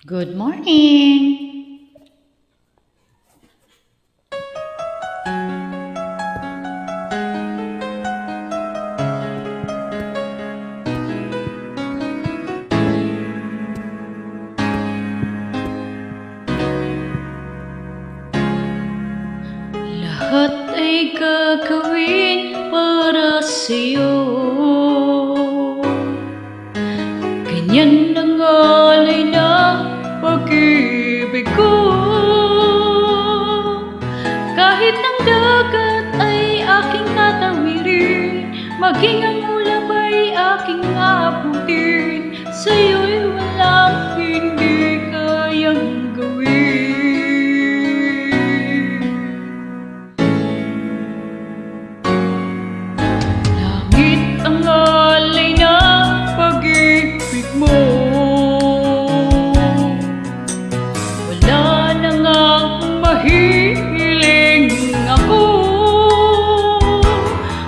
Good morning! Lahat ay gagawin para sa'yo. Ganyan ang alay na pag-ibig ko. Kahit ang dagat ay aking tatawirin, maging ang ulap ay aking aabutin, sa'yo'y walang hindi kayang gawin. Langit ang alay na pag-ibig mo, wala na ngang mahiling ako.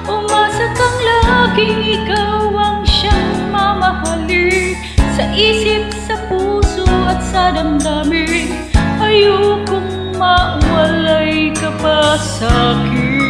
Umasa kang laging ikaw ang siyang mamahalin, sa isip, sa puso at sa damdamin. Ayokong mawalay ka pa sa'kin.